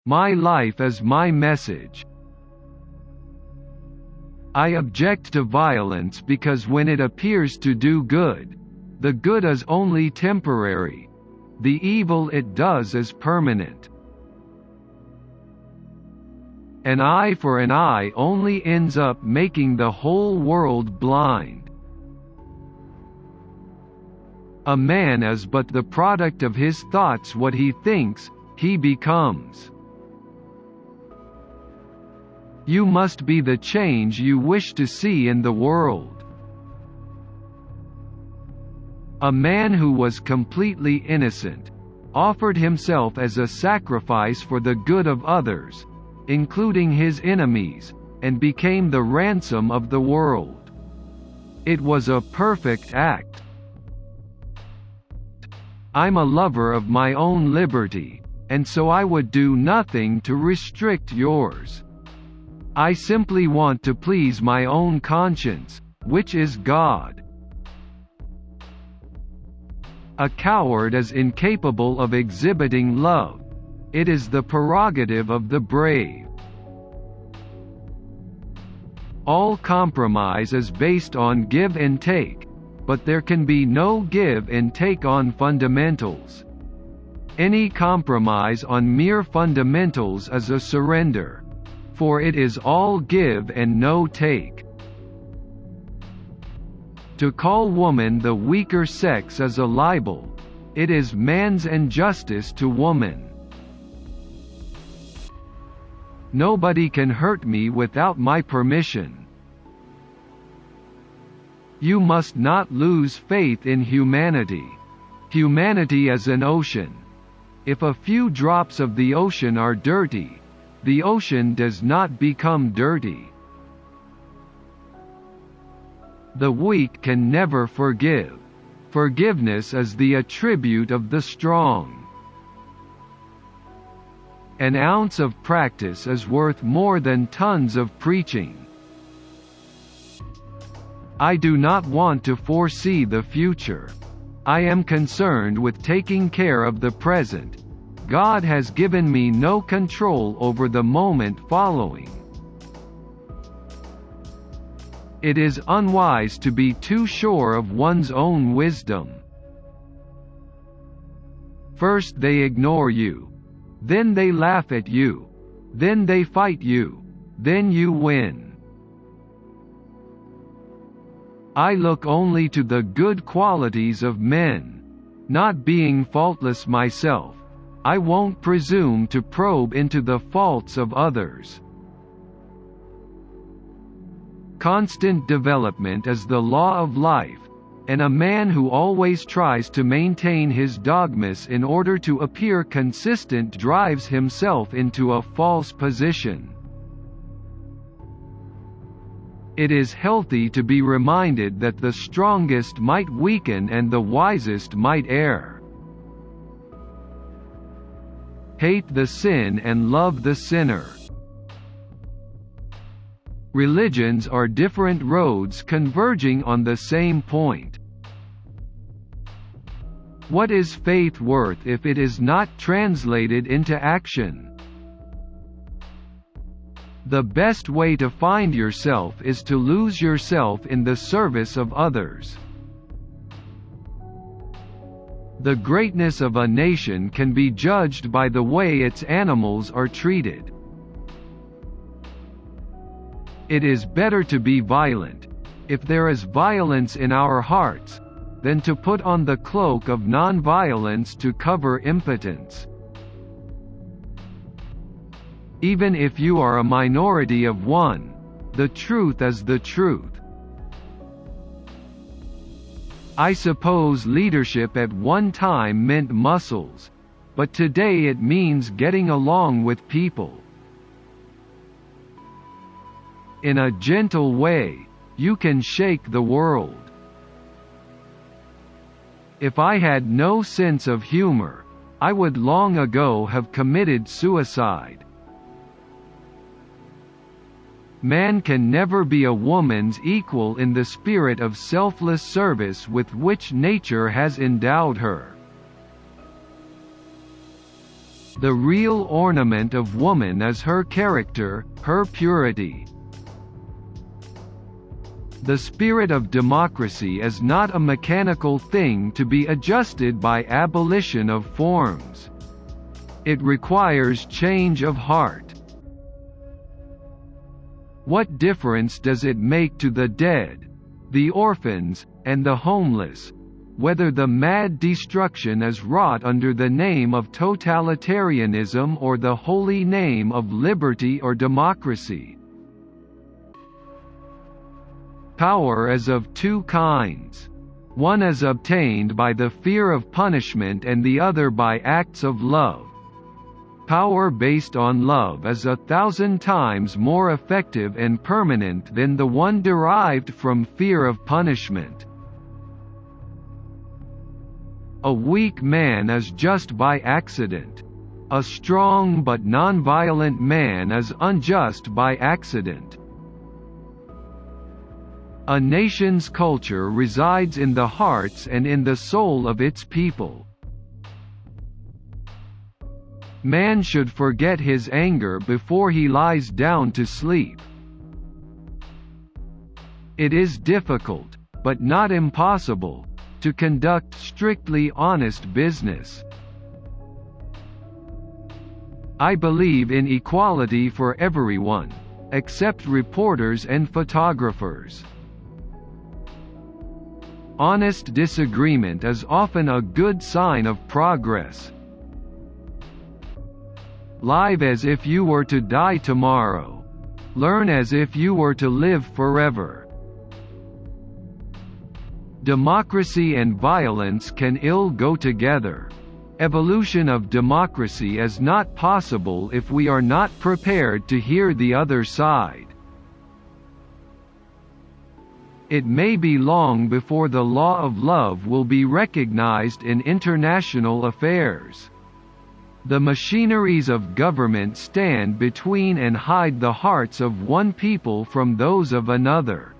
My life is my message. I object to violence because when it appears to do good, the good is only temporary. The evil it does is permanent. An eye for an eye only ends up making the whole world blind. A man is but the product of his thoughts. What he thinks, he becomes. You must be the change you wish to see in the world. A man who was completely innocent offered himself as a sacrifice for the good of others, including his enemies, and became the ransom of the world. It was a perfect act. I'm a lover of my own liberty, and so I would do nothing to restrict yours. I simply want to please my own conscience, which is God. A coward is incapable of exhibiting love. It is the prerogative of the brave. All compromise is based on give and take, but there can be no give and take on fundamentals. Any compromise on mere fundamentals is a surrender, for it is all give and no take. To call woman the weaker sex is a libel. It is man's injustice to woman. Nobody can hurt me without my permission. You must not lose faith in humanity. Humanity is an ocean. If a few drops of the ocean are dirty, the ocean does not become dirty. The weak can never forgive. Forgiveness is the attribute of the strong. An ounce of practice is worth more than tons of preaching. I do not want to foresee the future. I am concerned with taking care of the present. God has given me no control over the moment following. It is unwise to be too sure of one's own wisdom. First they ignore you. Then they laugh at you. Then they fight you. Then you win. I look only to the good qualities of men. Not being faultless myself, I won't presume to probe into the faults of others. Constant development is the law of life, and a man who always tries to maintain his dogmas in order to appear consistent drives himself into a false position. It is healthy to be reminded that the strongest might weaken and the wisest might err. Hate the sin and love the sinner. Religions are different roads converging on the same point. What is faith worth if it is not translated into action? The best way to find yourself is to lose yourself in the service of others. The greatness of a nation can be judged by the way its animals are treated. It is better to be violent, if there is violence in our hearts, than to put on the cloak of non-violence to cover impotence. Even if you are a minority of one, the truth is the truth. I suppose leadership at one time meant muscles, but today it means getting along with people. In a gentle way, you can shake the world. If I had no sense of humor, I would long ago have committed suicide. Man can never be a woman's equal in the spirit of selfless service with which nature has endowed her. The real ornament of woman is her character, her purity. The spirit of democracy is not a mechanical thing to be adjusted by abolition of forms. It requires change of heart. What difference does it make to the dead, the orphans, and the homeless, whether the mad destruction is wrought under the name of totalitarianism or the holy name of liberty or democracy? Power is of two kinds. One is obtained by the fear of punishment and the other by acts of love. Power based on love is 1,000 times more effective and permanent than the one derived from fear of punishment. A weak man is just by accident. A strong but nonviolent man is unjust by accident. A nation's culture resides in the hearts and in the soul of its people. Man should forget his anger before he lies down to sleep. It is difficult, but not impossible, to conduct strictly honest business. I believe in equality for everyone, except reporters and photographers. Honest disagreement is often a good sign of progress. Live as if you were to die tomorrow. Learn as if you were to live forever. Democracy and violence can ill go together. Evolution of democracy is not possible if we are not prepared to hear the other side. It may be long before the law of love will be recognized in international affairs. The machineries of government stand between and hide the hearts of one people from those of another.